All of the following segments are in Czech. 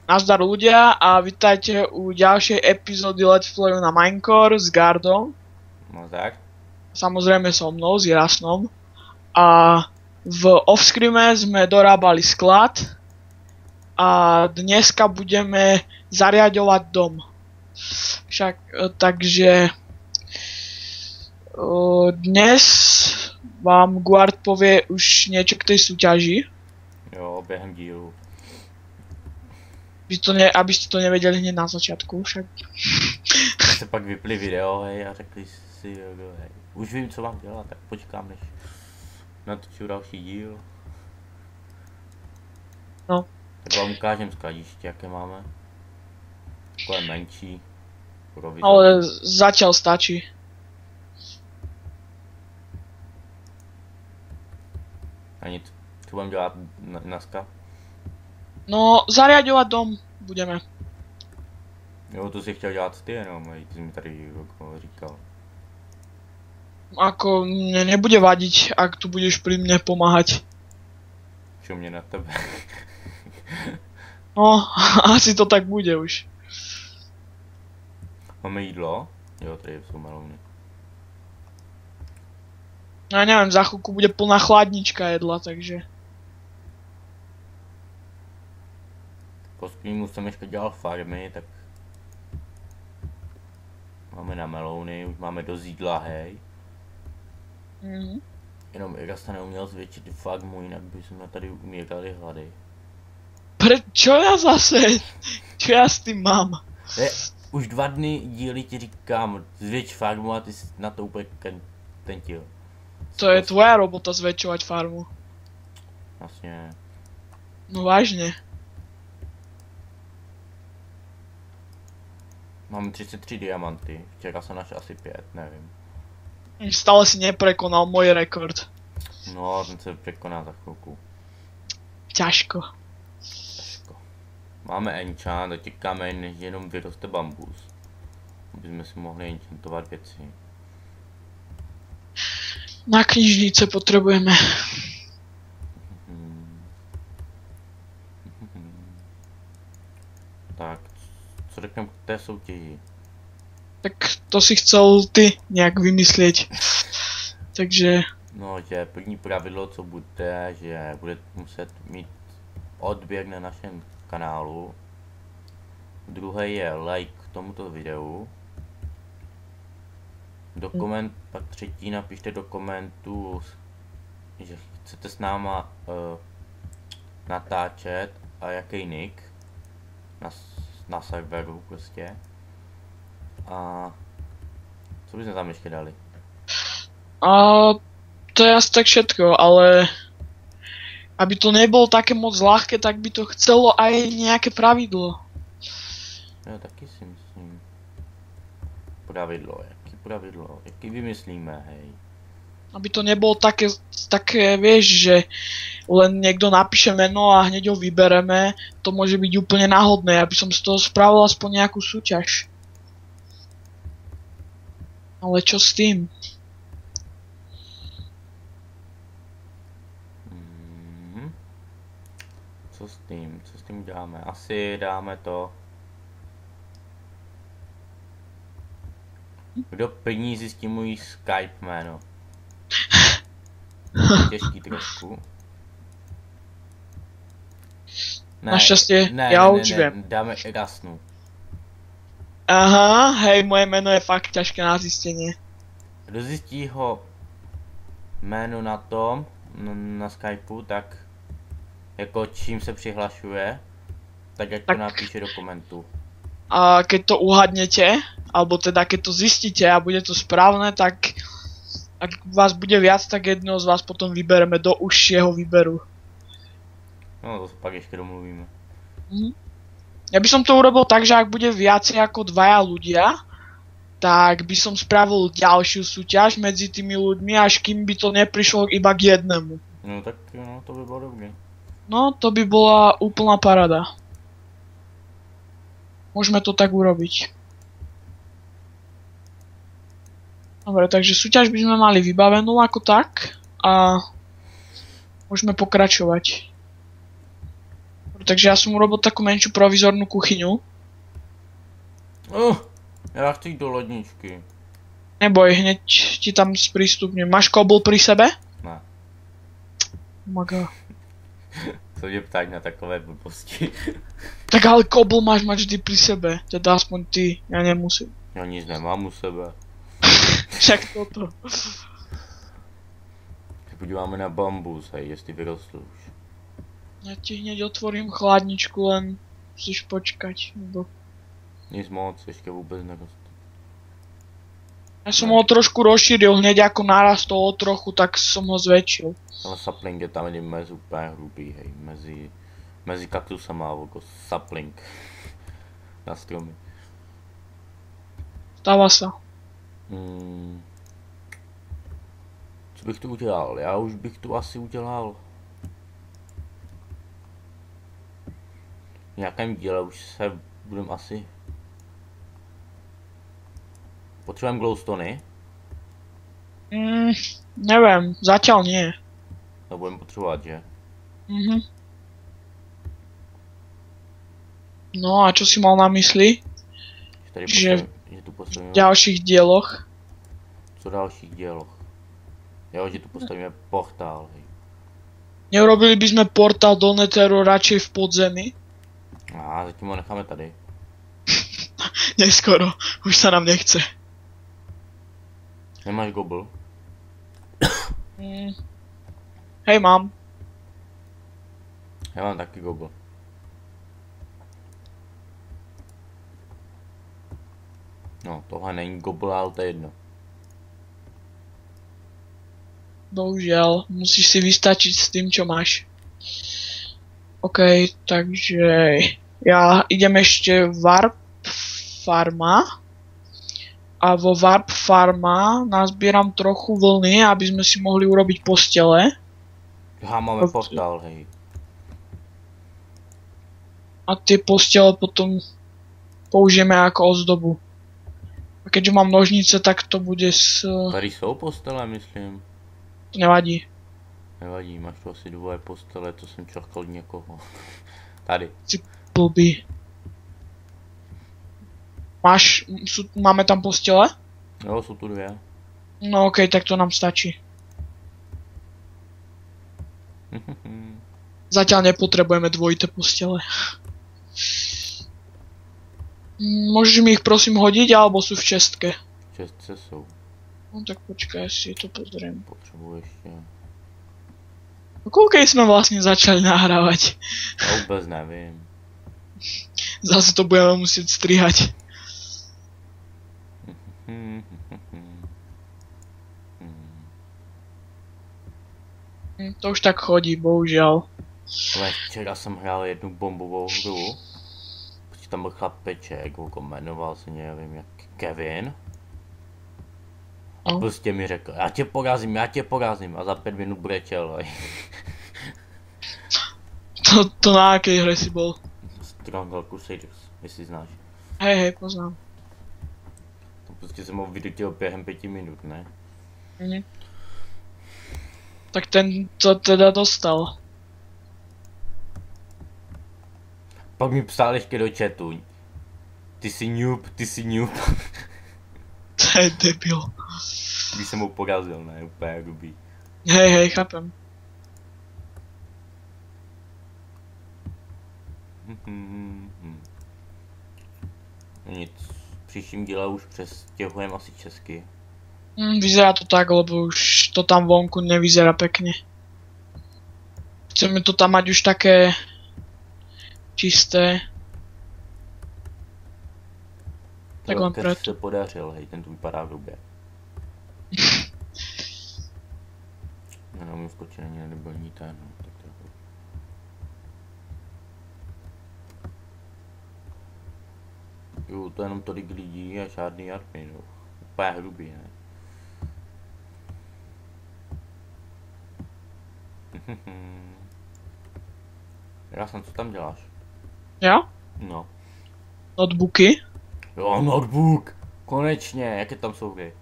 Nazdar ľudia a vítajte u ďalšej epizódy Let's Playu na Minecore s Gardom. No tak. Samozrejme so mnou, s Jasnom. A v offscreene sme dorábali sklad a dneska budeme zariaďovať dom. Takže dnes vám Guard povie už niečo k tej súťaži. Jo, během dílu. Aby ste to nevedeli hneď na začiatku, však. Se pak vypli video, hej, a řekli si, hej, už vím, co mám dělat, tak počkám, než natočím další díl. No. Tak vám ukážem skladiště, jaké máme. Takové menší. Ale zatiaľ stačí. A nic, co budeme dělat dneska? No, zariaďovať dom budeme. Jo, to si chtěl dělat ty jenom, hej, ty jsi mi tady říkal. Ako mne nebude vadiť, ak tu budeš pri mne pomáhať. Čo mě na tebe? No, asi to tak bude už. Máme jídlo? Jo, tady jsou melouny. No ja neviem, za chvíľku bude plná chladnička jedla, takže. Po streamu jsem ještě dělal farmy, tak máme na melouny, už máme dost jídla, hej. Jenom Irasta neuměl zvětšit farmu, jinak bychom tady umírali hlady. Čo ja zase? Čo ja s tým mám? Už 2 dny díly ti říkám, zvětš farmu a ty jsi na to úplně tentil. To je tvoja robota zväčšovať farmu. Jasně. No vážne. Mám 33 diamanty, včera jsem našel asi 5, nevím. Stále si neprekonal môj rekord. No, ten se překoná za chvilku. Ťažko. Máme enchant a čekáme, než jenom vyroste bambus. Aby jsme si mohli enchantovat věci. Na knižnice potrebujeme. Tak, co řekneme k té soutěži? Tak to si chcel ty nejak vymyslieť. Takže. No, že první pravidlo, co bude, že bude muset mít odběr na našem kanálu. Druhé je like k tomuto videu. Pak třetí napište do komentu, že chcete s náma natáčet a jaký nick na serveru prostě. A co bychom tam ještě dali? To je asi tak všetko, ale aby to nebolo také moc ľahké, tak by to chcelo aj nejaké pravidlo. Jo, taky si myslím. Pravidlo, jaký vymyslíme, hej. Aby to nebolo také, vieš, že len niekto napíše meno a hneď ho vybereme, to môže byť úplne náhodné, aby som z toho spravil aspoň nejakú súťaž. Ale čo s tým? Co s tím uděláme? Asi dáme to. Kdo první zjistí můj Skype jméno? Těžký trošku. Našťastie, ja už viem. Dáme Erasnu. Aha, hej, moje meno je fakt ťažké na zistenie. Kdo zjistí ho jméno na tom, na Skypeu, tak jako čím se přihlašuje, tak jak to napíše do komentu. A keď to uhadnete, alebo teda keď to zistíte a bude to správne, tak ak vás bude viac, tak jedného z vás potom vybereme do užšieho výberu. No to pak ešte domluvíme. Ja by som to urobil tak, že ak bude viacej ako 2 ľudia, tak by som spravil ďalšiu súťaž medzi tými ľuďmi, až kým by to neprišlo iba k jednému. No tak no, to by bolo dobré. No, to by bola úplná parada. Môžeme to tak urobiť. Dobre, takže súťaž by sme mali vybavenú ako tak a môžeme pokračovať. Takže ja som urobil takú menšiu provizornú kuchyňu. Ja chci ísť do lodničky. Neboj, hneď ti tam sprístupním. Máš kobol pri sebe? Ne. Oh my god. Co mě ptať na takové blbosti? Tak ale kobol máš mať vždy pri sebe. Teda aspoň ty, ja nemusím. Ja nic nemám u sebe. Však toto. Podíváme na bambus, hej, jestli vyrostl už. Ja ti hneď otvorím chladničku, len musíš počkať. Lebo... Nic moc, ještě vůbec nerostl. Ja som ho trošku rozšíril, hneď ako narastol o trochu, tak som ho zväčšil. Ale sapling je tam mezi úplně hrubý, hej, mezi kaktusama a oko sapling. Na stromy. Stáva sa. Co bych tu udělal? Já už bych tu asi udělal. V nějakém díle už se budem asi... Potřebujeme glowstony? Neviem, zatiaľ nie. To budeme potřebovat, že? No a čo si mal na mysli? Tady Že tu postavíme... v ďalších dieloch? Co dalších dieloch? Jo, že tu postavíme portál, hej. Neurobili by sme portál do Netheru radšej v podzemí? Zatím ho necháme tady. Neskoro, už sa nám nechce. Nemáš gobl? Hej, mám. Já mám taky gobl. No, tohle není gobl, ale to je jedno. Bohužiaľ, musíš si vystačiť s tým, čo máš. OK, takže ja idem ešte Warp Farma. A vo Warp Farma nazbieram trochu vlny, aby sme si mohli urobiť postele. Máme portál, hej. A tie postele potom použijeme ako ozdobu. A keďže mám nožnice, tak to bude s... Tady jsou postele, myslím. To nevadí. Nevadí, máš tu asi dvoje postele, to jsem čekal od někoho. Tady. Si blbý. Máme tam postele? Jo, jsou tu dvě. No okej, tak to nám stačí. Zatiaľ nepotrebujeme dvojité postele. Môžeš mi ich prosím hodiť, alebo sú v čestke? V čestce jsou. No tak počkaj, ja si to pozriem. Potřebuji ještě. No koľkej sme vlastne začali nahrávať? Já vůbec nevím. Zase to budeme musieť strihať. To už tak chodí, bohužiaľ. Ale včera jsem hrál jednu bombovou hru. Protože tam byl chlapeček, jmenoval se nevím jak Kevin. A prostě mi řekl, já tě porazím a za 5 minut brečel. To na akej hre si bol? Stronghold Crusaders, jestli znáš. Hej, poznám. To prostě jsem ho vydutil během 5 minut, ne? Tak ten to teda dostal. Pak mi psal ještě do chatu. Ty jsi noob. To je debil. Když jsem ho porazil, ne? Úplně hrubý. Hej, chápem. Nic. V příštím díle už přestěhujeme asi česky. Vyzerá to tak, lebo už to tam vonku nevyzerá pekne. Chceme to tam mať už také čisté. Tak len preto. se podařil, hej, ten tu vypadá hrubě. Neumím skočit ani na debilní ten, no, tak trochu. Jo, to je jenom tolik lidí a žádný admin, no. Úplně hrubý, ne? Jasně, co tam děláš? Ja? No. Notebooky? Jo, notebook! Konečně, jaké tam jsou hry?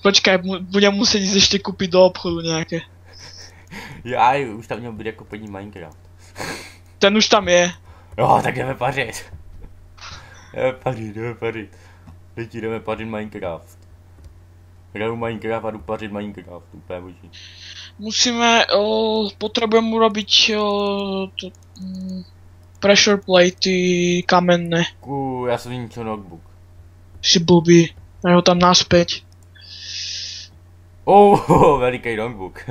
Počkaj, budem musieť ísť ešte kúpiť do obchodu nejaké. Já už tam měl být jako první Minecraft. Ten už tam je. Jo, tak jdeme pařit. Jdeme pařit. Lidi, jdeme pařit Minecraft. Hraju Minecraft a jdu pařit Minecraft, úplně možný. Musíme, potrebujeme urobiť pressure platey kamenné. Já jsem zničil notebook. Si blbý, daj ho tam naspäť. Veliký notebook.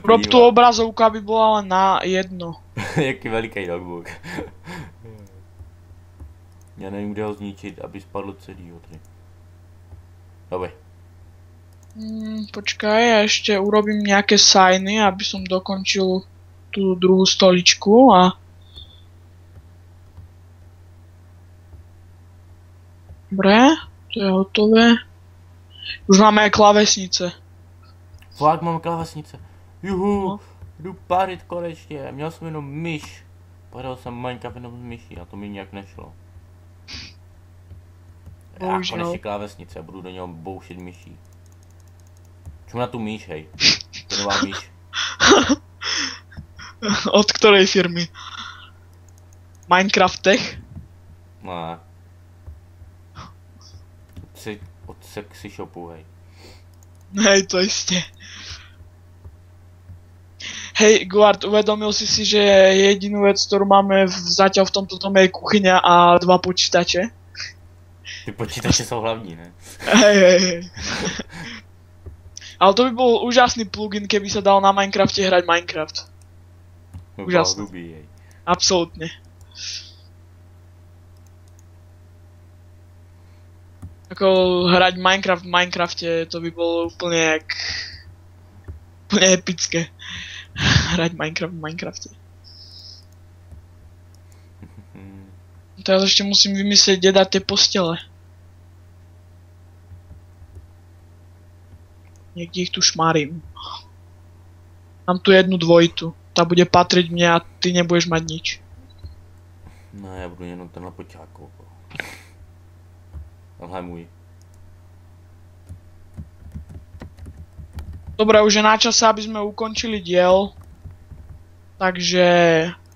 Rob tu obrazovku, aby bola len na jedno. Jaký veliký notebook. Já nevím, kde ho zničit, aby spadlo celý hodně. Dobrý. Počkaj, ja ešte urobím nejaké signy, aby som dokončil tú druhú stoličku a... Dobre, to je hotové. Už máme aj klávesnice. Fakt mám klávesnice. Juhu, jdu párit konečně. Měl jsem jenom myš. Padal jsem Minecraft jenom z myší a to mi nějak nešlo. Já konečně klávesnice, budu do něho boušit myší. Čum na tu myš, hej. To je nová myš. Od ktorej firmy? Minecraft Tech? Ne. Od sexy shopu, hej. Hej, to isté. Hej, Guard, uvedomil si, že jedinú vec, ktorú máme zatiaľ v tomto dome je kuchyňa a 2 počítače? Ty počítače jsou hlavní, ne? Hej. Ale to by bol úžasný plugin, keby sa dal na Minecrafte hrať Minecraft. Úžasný. Absolútne. Ako hrať Minecraft v Minecrafte, to by bolo úplne epické. Hrať Minecraft v Minecrafte. Teraz ešte musím vymyslieť, kde dať tie postele. Niekde ich tu šmarím. Mám tu jednu dvojitu. Tá bude patriť mne a ty nebudeš mať nič. No, já budu jenom tenhle poťákov. Tohle je můj. Dobre, už je na čase, aby sme ukončili diel. Takže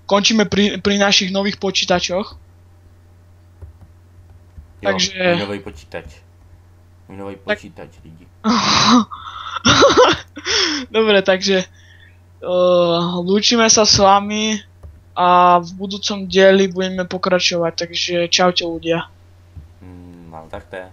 končíme pri našich nových počítačoch. Jo, takže... Můj nový počítač. Můj nový počítač, lidi. Dobre, takže lúčime sa s vami a v budúcom dieli budeme pokračovať, takže čaute ľudia. Mal takté.